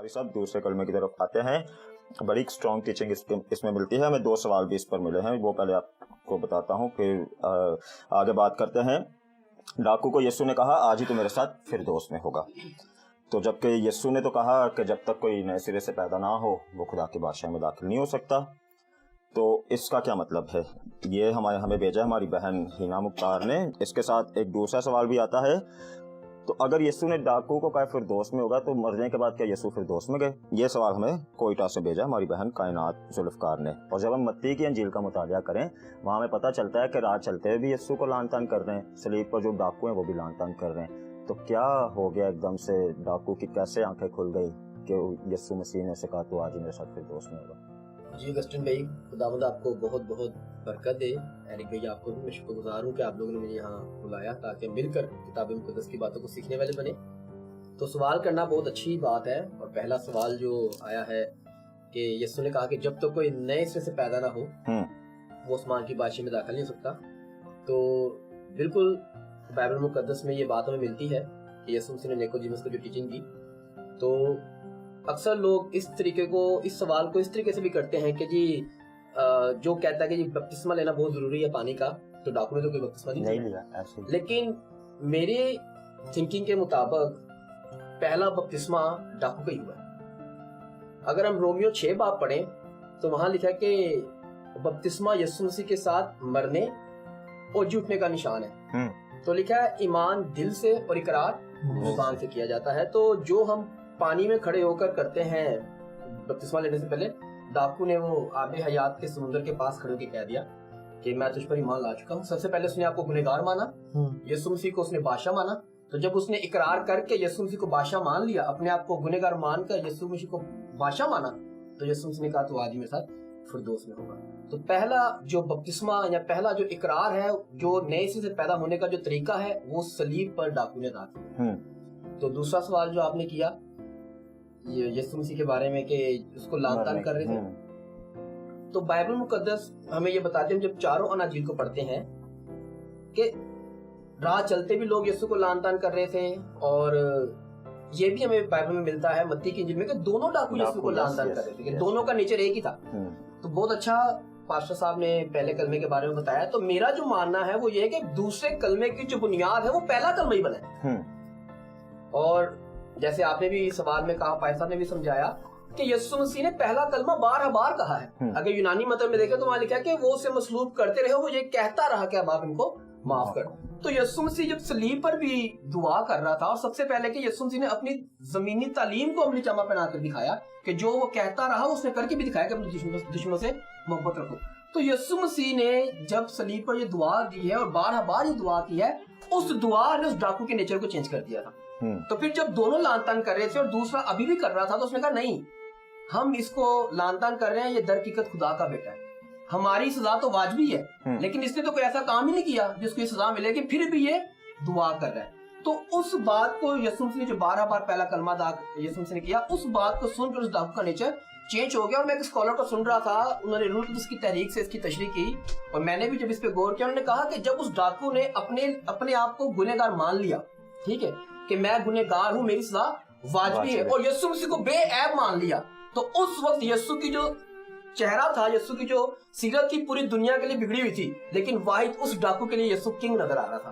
हमारी सब दूसरे कलमे की तरफ आते हैं। बड़ी स्ट्रॉन्ग टीचिंग इसमें मिलती है। हमें 2 सवाल भी इस पर मिले हैं, वो पहले आपको बताता हूँ, फिर आगे बात करते हैं। डाकू को यीशु ने कहा, आज ही तो मेरे साथ फिरदौस में होगा। तो जबकि यीशु ने तो कहा कि जब तक कोई नए सिरे से पैदा ना हो वो खुदा की बादशाही में दाखिल नहीं हो सकता। तो इसका क्या मतलब है? ये हमें भेजा हमारी बहन हिना मुख्तार ने। इसके साथ एक दूसरा सवाल भी आता है, तो अगर यीशु ने डाकू को कहा फिरदौस में होगा, तो मरने के बाद क्या यीशु फिरदौस में गए? ये सवाल हमें कोयटा से भेजा हमारी बहन कायनात जुल्फकार ने। और जब हम मत्ती की अंजील का मुतालिया करें, वहाँ हमें पता चलता है कि राह चलते हुए भी यीशु को लान तान कर रहे हैं, सलीब पर जो डाकू हैं वो भी लान तान कर रहे हैं। तो क्या हो गया एकदम से? डाकू की कैसे आंखें खुल गई कि यीशु मसीह ने उसे कहा तो आज ही मेरे साथ फिरदौस में होगा? जी अगस्टिन भाई, खुदावंद आपको बहुत बहुत बरकत दे। एरिक भाई, आपको भी मैं शुक्रगुजार हूँ कि आप लोगों ने मुझे यहाँ बुलाया ताकि मिलकर किताब मुकद्दस की बातों को सीखने वाले बने। तो सवाल करना बहुत अच्छी बात है। और पहला सवाल जो आया है कि यीशु ने कहा कि जब तक कोई नए सिरे से पैदा ना हो वो आसमान की बादशाही में दाखिल नहीं हो सकता। तो बिल्कुल बाइबल मुकद्दस में ये बात हमें मिलती है कि यीशु मसीह ने निकोदेमुस को जो टीचिंग की। तो अक्सर लोग इस सवाल को इस तरीके से भी करते हैं कि जी जो कहता है कि जी बपतिस्मा लेना बहुत जरूरी है पानी का, तो डाकू ने तो कोई बपतिस्मा नहीं लिया। लेकिन मेरे थिंकिंग के मुताबिक पहला बपतिस्मा डाकू का ही हुआ है। अगर हम रोमियो 6 बाब पढ़ें तो वहां लिखा है कि बपतिस्मा यीशु मसीह के साथ मरने और जी उठने का निशान है। तो लिखा है ईमान दिल से और इकरार जुबान से किया जाता है। तो जो हम पानी में खड़े होकर करते हैं बपतिस्मा लेने से पहले, डाकू ने वो आबे हयात के समुद्र के पास खड़े होकर कह दिया कि मैं तुझ पर ईमान ला चुका हूँ। सबसे पहले उसने आपको गुनहगार माना, यीशु मसीह को उसने बादशाह माना। तो जब उसने इकरार करके यीशु मसीह को बादशाह मान लिया, अपने आप को गुनहगार मानकर यीशु मसीह को बादशाह माना, तो यीशु मसीह ने कहा तो आज ही मेरे साथ फिरदौस में होगा। तो पहला जो बपतिस्मा या पहला जो इकरार है, जो नए सिरे से पैदा होने का जो तरीका है, वो सलीब पर डाकू ने अदा किया। तो दूसरा सवाल जो आपने किया ये यीशु मसीह के बारे में कि उसको लान तान कर रहे थे, तो बाइबल मुकद्दस हमें ये बताते हैं, जब चारों अनाजील को पढ़ते हैं कि राह चलते भी लोग यीशु को लान तान कर रहे थे। और ये भी हमें बाइबल में मिलता है मत्ती की इंजील में कि दोनों डाकू यीशु को लान तान कर रहे थे, कि दोनों का नेचर एक ही था। तो बहुत अच्छा पास्टर साहब ने पहले कलमे के बारे में बताया। तो मेरा जो मानना है वो ये है कि दूसरे कलमे की जो बुनियाद है वो पहला कलमा ही बना है। और जैसे आपने भी सवाल में कहा, पायसा ने भी समझाया कि यीशु मसीह ने पहला कलमा 12 बार कहा है। अगर यूनानी मतलब में देखें तो वहां लिखा है कि वो उसे मसलूब करते रहे, वो ये कहता रहा कि अब आप इनको माफ कर। तो यीशु मसीह जब सलीब पर भी दुआ कर रहा था, और सबसे पहले कि यीशु मसीह ने अपनी जमीनी तालीम को अपनी जमा पहना कर दिखाया कि जो वो कहता रहा उसने करके भी दिखाया कि अपने दुश्मनों से मोहब्बत रखो। तो यीशु मसीह ने जब सलीब पर ये दुआ दी है और 12 बार ये दुआ की है, उस दुआ ने उस डाकू के नेचर को चेंज कर दिया था। तो फिर जब दोनों लान तान कर रहे थे और दूसरा अभी भी कर रहा था, तो उसने कहा नहीं, हम इसको लान तान कर रहे हैं, ये दर हकीकत खुदा का बेटा है, हमारी सजा तो वाजिबी है, लेकिन इसने तो कोई ऐसा काम ही नहीं किया जिसको ये सजा मिले, कि फिर भी ये दुआ कर रहा है। तो उस बात को यीशु मसीह ने जो 12 बार पहला कलमा यीशु मसीह ने किया, उस बात को सुनकर उस डाकू का नेचर चेंज हो गया। और मैं एक स्कॉलर को सुन रहा था, उन्होंने रूल की तहरीक से इसकी तशरीह की, और मैंने भी जब इस पे गौर किया, उन्होंने कहा कि जब उस डाकू ने अपने आप को गुनहगार मान लिया, ठीक है, कि मैं गुनहगार हूं, मेरी सजा वाजिबी है, और यीशु मसीह को बेऐब मान लिया, तो उस वक्त यीशु की जो चेहरा था, यीशु की जो सीरत थी, पूरी दुनिया के लिए बिगड़ी हुई थी, लेकिन वाहिद उस डाकू के लिए यीशु किंग नजर आ रहा था।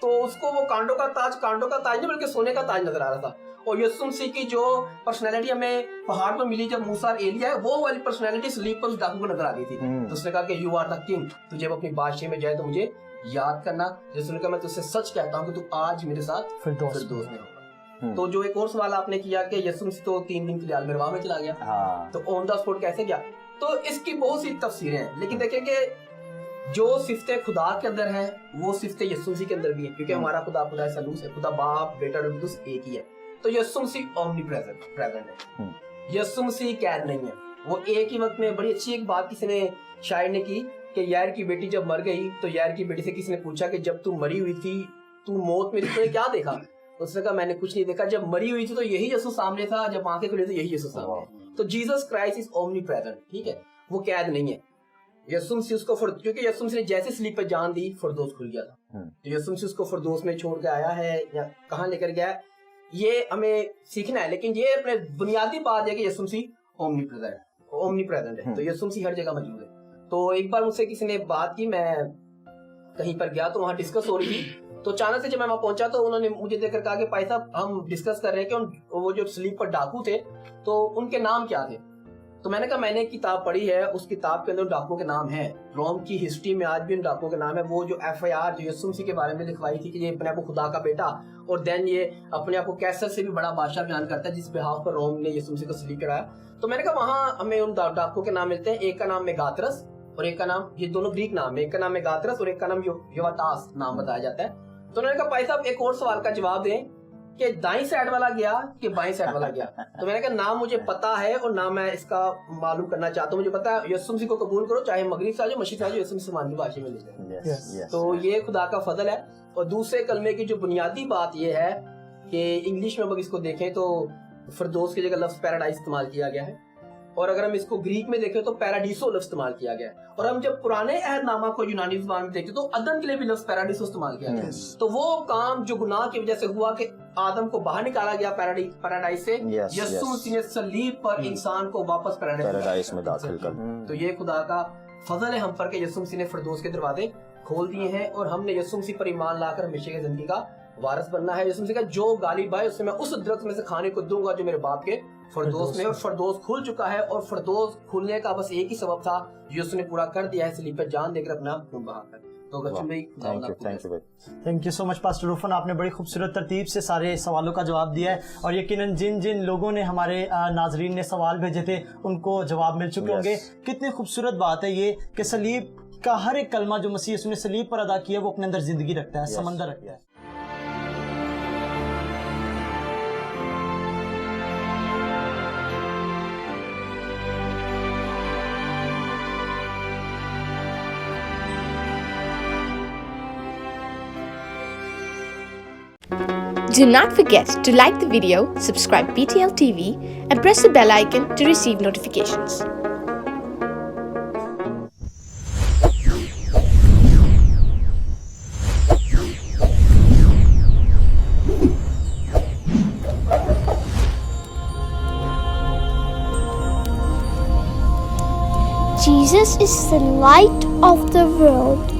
तो उसको वो कांडों का ताज नहीं बल्कि सोने का ताज नजर आ रहा था। और यीशु मसीह की जो पर्सनैलिटी हमें पहाड़ पर मिली जब मूसा और एलिया है, वो वाली पर्सनैलिटी सलीब पर उस डाकू को नजर आ गई थी। तो उसने कहा कि यू आर द किंग, तुझे अपनी बादशाही में जाए तो मुझे याद करना। यीशु ने कहा मैं तुझसे सच कहता हूँ कि तू आज मेरे साथ फिरदौस में होगा। तो जो एक और सवाल आपने किया कि यीशु मसीह तो 3 दिन के लिए अलमिरवा में चला गया, तो ऑन द स्पॉट कैसे गया? तो इसकी बहुत सी तफसीरें हैं, लेकिन देखें कि जो सिफतें खुदा के अंदर है वो सिफतें यीशु मसीह के अंदर भी है, क्योंकि हमारा खुदा सलूस है, खुदा बाप बेटा और कुदूस एक ही है। तो यीशु मसीह ओमनी प्रेजेंट है, यीशु मसीह कैद नहीं है। वो एक ही वक्त में, बड़ी अच्छी एक बात किसी ने शायर ने की कि यार की बेटी जब मर गई, तो यार की बेटी से किसी ने पूछा कि जब तू मरी हुई थी, तू मौत में तूने क्या देखा? उसने कहा मैंने कुछ नहीं देखा, जब मरी हुई थी तो यही यीशु सामने था, जब आंखें खुली तो यही यीशु सामने। तो Jesus Christ is omni present, ठीक है, वो कैद नहीं है। यीशु मसीह उसको क्योंकि यीशु मसीह ने जैसे स्लीप पे जान दी, फिरदौस खुल गया था। तो यीशु मसीह उसको फिरदौस में छोड़ के आया है, या कहाँ लेकर गया? ये हमें सीखना है, लेकिन ये अपने बुनियादी बात है कि यीशु मसीह ओमनी प्रेजेंट है, तो यीशु मसीह हर जगह मौजूद है। तो एक बार मुझसे किसी ने बात की, मैं कहीं पर गया तो वहाँ डिस्कस हो रही थी, तो अचानक से जब मैं वहाँ पहुंचा तो उन्होंने मुझे देखकर कहा कि भाई साहब हम डिस्कस कर रहे हैं कि वो जो स्लीपर डाकू थे तो उनके नाम क्या थे। तो मैंने कहा मैंने एक किताब पढ़ी है, उस किताब के अंदर डाकुओं के नाम है, रोम की हिस्ट्री में आज भी उन डाकुओं के नाम है। वो जो FIR जो यीशु मसीह के बारे में लिखवाई थी कि ये अपने आप को खुदा का बेटा, और देन ये अपने आप को कैसर से भी बड़ा बादशाह बयान करता है जिस बिहाफ पर रोम ने यीशु मसीह को सलीब कराया। तो मैंने कहा वहाँ हमें उन डाकुओं के नाम मिलते हैं, एक का नाम मेगात्रस और एक का नाम, ये दोनों ग्रीक नाम है, एक का नाम मेगात्रस और एक का नाम योवातास नाम बताया जाता है। तो उन्होंने कहा भाई साहब एक और सवाल का जवाब दें कि दाईं साइड वाला गया कि बाईं साइड वाला गया। तो मैंने कहा ना मुझे पता है और ना मैं इसका मालूम करना चाहता हूँ, मुझे पता है यीशु मसीह को कबूल करो, चाहे मगरिब से आ जाओ मशीद से आ जाओ, यीशु मसीह की भाषा में लिखे। तो ये खुदा का फजल है। और दूसरे कलमे की जो बुनियादी बात ये है कि इंग्लिश में अगर इसको देखें तो फिरदौस की जगह लफ्ज पैराडाइज इस्तेमाल किया गया है, और अगर हम इसको ग्रीक में देखें तो पैराडीसो लफ्ज इस्तेमाल किया गया है, और हम जब पुराने अहदनामा को यूनानी ज़बान में देखते तो अदन के लिए भी लफ्ज पैराडीसो इस्तेमाल किया गया। तो वो काम जो गुनाह की वजह से हुआ कि आदम को बाहर निकाला गया पैराडाइज से, यीशु मसीह ने सलीब पर इंसान को वापस पैराडाइज में दाखिल कर। तो ये खुदा का फजल है हम पर कि यीशु मसीह ने फिरदौस के दरवाजे खोल दिए हैं, और हमने यीशु मसीह पर ईमान लाकर हमेशा की जिंदगी का वारिस बनना है। यीशु मसीह का जो गालिब है उससे मैं उस दरख्त में से खाने को दूंगा जो मेरे बाप के फिरदौस में, और फिरदौस खुल चुका है, और फिरदौस खुलने का बस एक ही सबब था, यीशु ने पूरा कर दिया है सलीब पर जान देकर अपना खून बहाकर। तो thank you so much pastor Rufan, आपने बड़ी खूबसूरत तरतीब से सारे सवालों का जवाब दिया है, और यकीनन जिन जिन लोगों ने हमारे नाजरीन ने सवाल भेजे थे उनको जवाब मिल चुके होंगे। कितनी खूबसूरत बात है ये कि सलीब का हर एक कलमा जो मसीह यीशु ने सलीब पर अदा किया वो अपने अंदर जिंदगी रखता है, समंदर रखता है। Do not forget to like the video, subscribe PTL TV, and press the bell icon to receive notifications. Jesus is the light of the world.